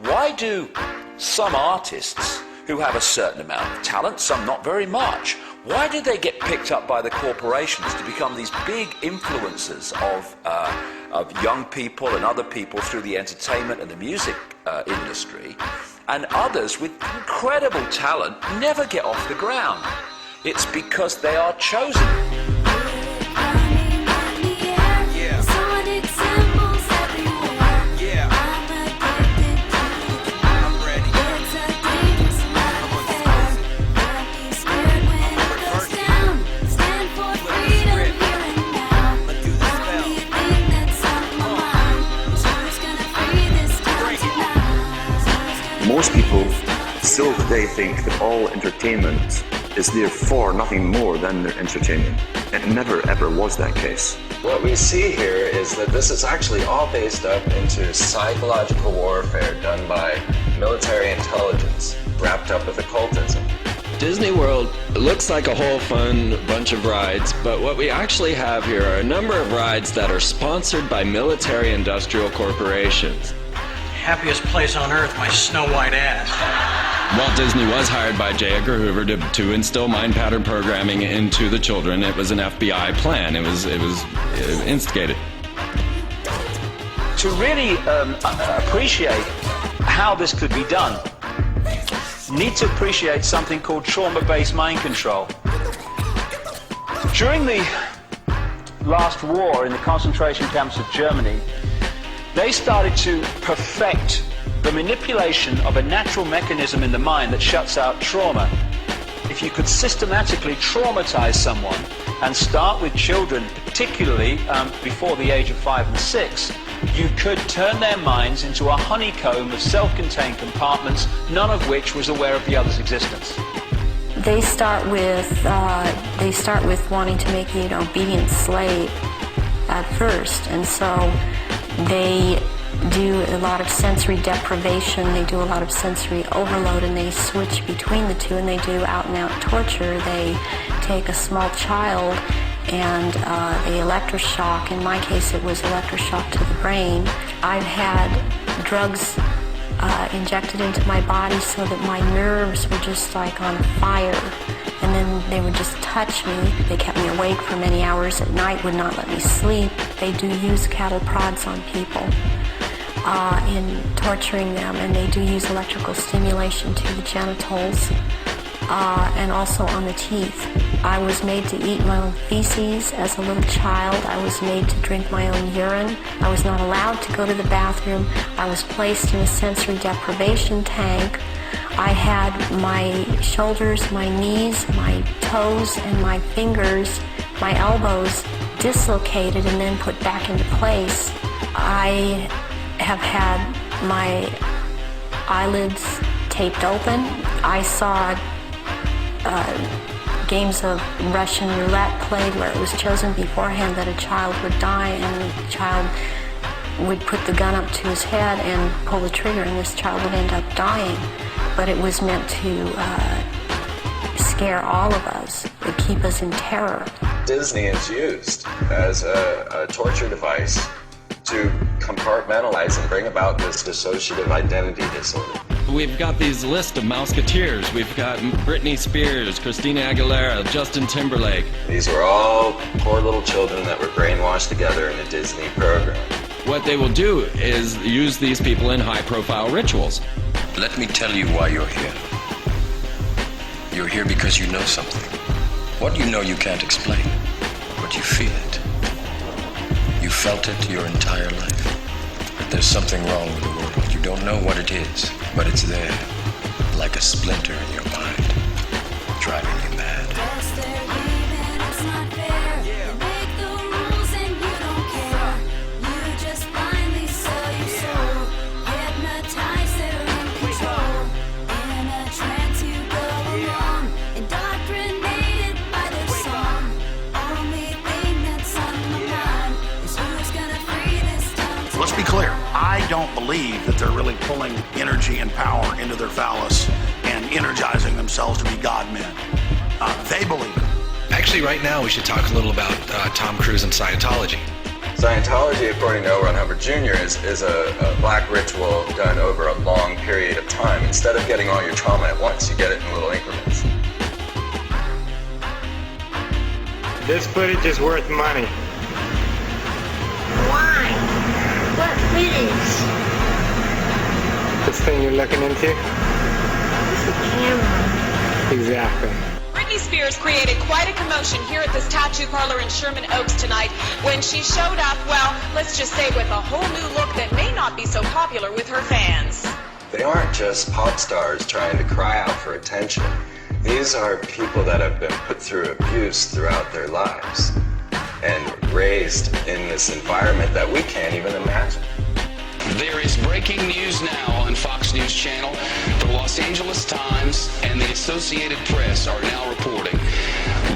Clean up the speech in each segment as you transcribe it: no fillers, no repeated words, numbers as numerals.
Why do some artists who have a certain amount of talent, some not very much, why do they get picked up by the corporations to become these big influencers of young people and other people through the entertainment and the music industry, and others with incredible talent never get off the ground? It's because they are chosen. Most people still today think that all entertainment is therefore nothing more than their entertainment. It never ever was that case. What we see here is that this is actually all based up into psychological warfare done by military intelligence wrapped up with occultism. Disney World looks like a whole fun bunch of rides, but what we actually have here are a number of rides that are sponsored by military industrial corporations. Happiest place on earth, my Snow White ass. Walt Disney was hired by J. Edgar Hoover to instill mind pattern programming into the children. It was an FBI plan. It was instigated. To really appreciate how this could be done, you need to appreciate something called trauma-based mind control. During the last war in the concentration camps of Germany, they started to perfect the manipulation of a natural mechanism in the mind that shuts out trauma. If you could systematically traumatize someone and start with children, particularly before the age of 5 and 6, you could turn their minds into a honeycomb of self-contained compartments, none of which was aware of the other's existence. They start with wanting to make you an obedient slave at first, and so they do a lot of sensory deprivation, they do a lot of sensory overload, and they switch between the two, and they do out-and-out torture. They take a small child and they electroshock. In my case, it was electroshock to the brain. I've had drugs injected into my body so that my nerves were just like on fire, and then they would just touch me. They kept me awake for many hours at night, would not let me sleep. They do use cattle prods on people in torturing them, and they do use electrical stimulation to the genitals and also on the teeth. I was made to eat my own feces as a little child. I was made to drink my own urine. I was not allowed to go to the bathroom. I was placed in a sensory deprivation tank. I had my shoulders, my knees, my toes, and my fingers, my elbows dislocated and then put back into place. I have had my eyelids taped open. I saw games of Russian roulette played where it was chosen beforehand that a child would die, and the child would put the gun up to his head and pull the trigger, and this child would end up dying. But it was meant to scare all of us, to keep us in terror. Disney is used as a torture device to compartmentalize and bring about this dissociative identity disorder. We've got these list of Mouseketeers. We've got Britney Spears, Christina Aguilera, Justin Timberlake. These were all poor little children that were brainwashed together in a Disney program. What they will do is use these people in high-profile rituals. Let me tell you why you're here. You're here because you know something. What you know you can't explain, but you feel it. You felt it your entire life. But there's something wrong with the world. You don't know what it is, but it's there, like a splinter in your mind, driving you mad. Let's be clear, I don't believe that they're really pulling energy and power into their phallus and energizing themselves to be God-men. They believe it. Actually, right now we should talk a little about Tom Cruise and Scientology. Scientology, according to L. Ron Hubbard Jr., is a black ritual done over a long period of time. Instead of getting all your trauma at once, you get it in little increments. This footage is worth money. Why? What footage? This thing you're looking into? It's a camera. Exactly. Britney Spears created quite a commotion here at this tattoo parlor in Sherman Oaks tonight when she showed up, well, let's just say with a whole new look that may not be so popular with her fans. They aren't just pop stars trying to cry out for attention. These are people that have been put through abuse throughout their lives and raised in this environment that we can't even imagine. There is breaking news now on Fox News Channel. The Los Angeles Times and the Associated Press are now reporting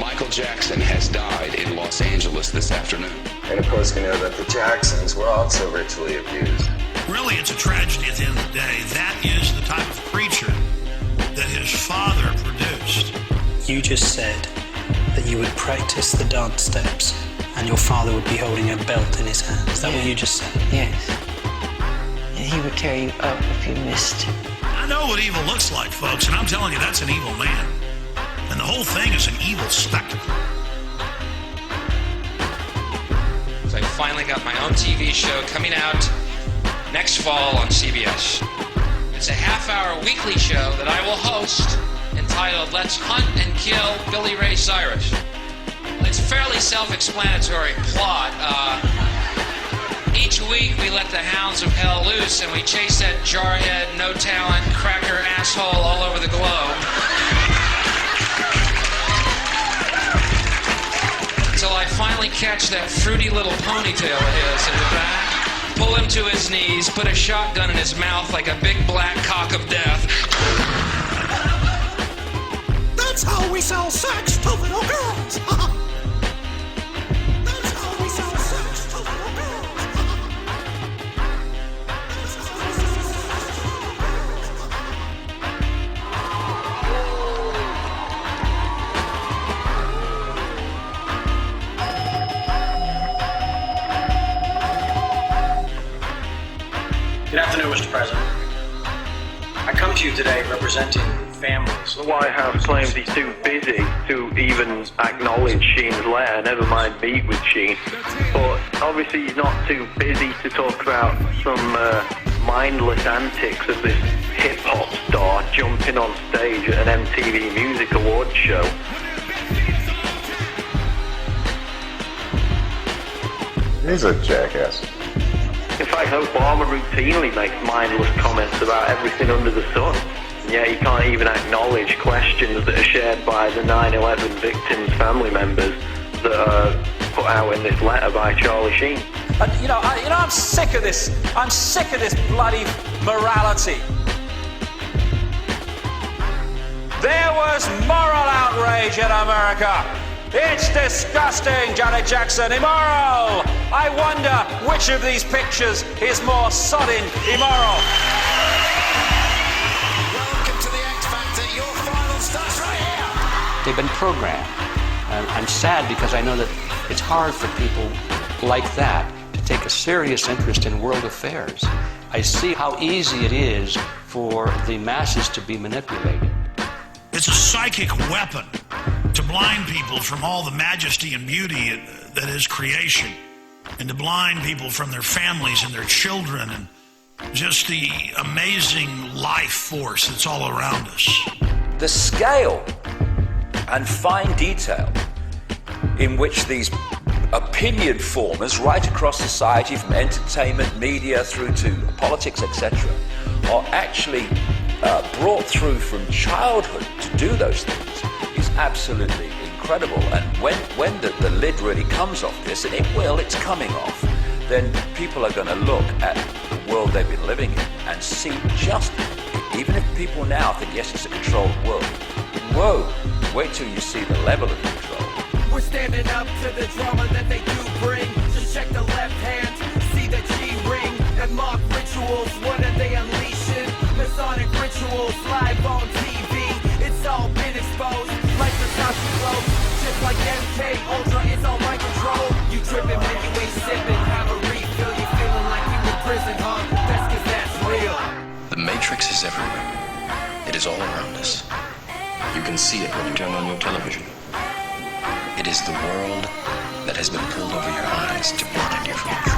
Michael Jackson has died in Los Angeles this afternoon. And of course, we know that the Jacksons were also ritually abused. Really, it's a tragedy at the end of the day. That is the type of creature that his father produced. You just said that you would practice the dance steps and your father would be holding a belt in his hand. Is that what you just said? Yes. And he would tear you up if you missed. I know what evil looks like, folks, and I'm telling you, that's an evil man. And the whole thing is an evil spectacle. So I finally got my own TV show coming out next fall on CBS. It's a half-hour weekly show that I will host entitled Let's Hunt and Kill Billy Ray Cyrus. It's a fairly self-explanatory plot. Each week we let the hounds of hell loose and we chase that jarhead, no-talent, cracker asshole all over the globe. Until I finally catch that fruity little ponytail of his in the back, pull him to his knees, put a shotgun in his mouth like a big black cock of death. That's how we sell sex to little girls. That's how we sell sex to little girls. Good afternoon, Mr. President. I come to you today representing families. The White House claims he's too busy to even acknowledge Sheen's letter, never mind meet with Sheen. But obviously he's not too busy to talk about some mindless antics of this hip-hop star jumping on stage at an MTV Music Awards show. He's a jackass. In fact, Obama routinely makes mindless comments about everything under the sun. And yet he can't even acknowledge questions that are shared by the 9/11 victims' family members that are put out in this letter by Charlie Sheen. I'm sick of this. I'm sick of this bloody morality. There was moral outrage in America. It's disgusting, Janet Jackson, immoral. I wonder which of these pictures is more sodding immoral. Welcome to the X Factor. Your final starts right here. They've been programmed. I'm sad because I know that it's hard for people like that to take a serious interest in world affairs. I see how easy it is for the masses to be manipulated. It's a psychic weapon to blind people from all the majesty and beauty that is creation, and to blind people from their families and their children and just the amazing life force that's all around us. The scale and fine detail in which these opinion formers right across society, from entertainment, media through to politics, etc., are actually brought through from childhood to do those things is absolutely incredible. And when the lid really comes off this, and it's coming off, then people are going to look at the world they've been living in and see just, even if people now think, yes, it's a controlled world, whoa, wait till you see the level of control. We're standing up to the drama that they do bring. Just check the left hand, see the G-ring, and mock rituals. What are they unleashing? Masonic rituals live on TV. It's all been exposed, like the Sashi flow. Just like MK Ultra is on my control. You tripping when you ain't sipping. Have a refill, you feeling like you in prison, huh? That's 'cause that's real. The Matrix is everywhere. It is all around us. You can see it when you turn on your television. It is the world that has been pulled over your eyes to blind you from the truth.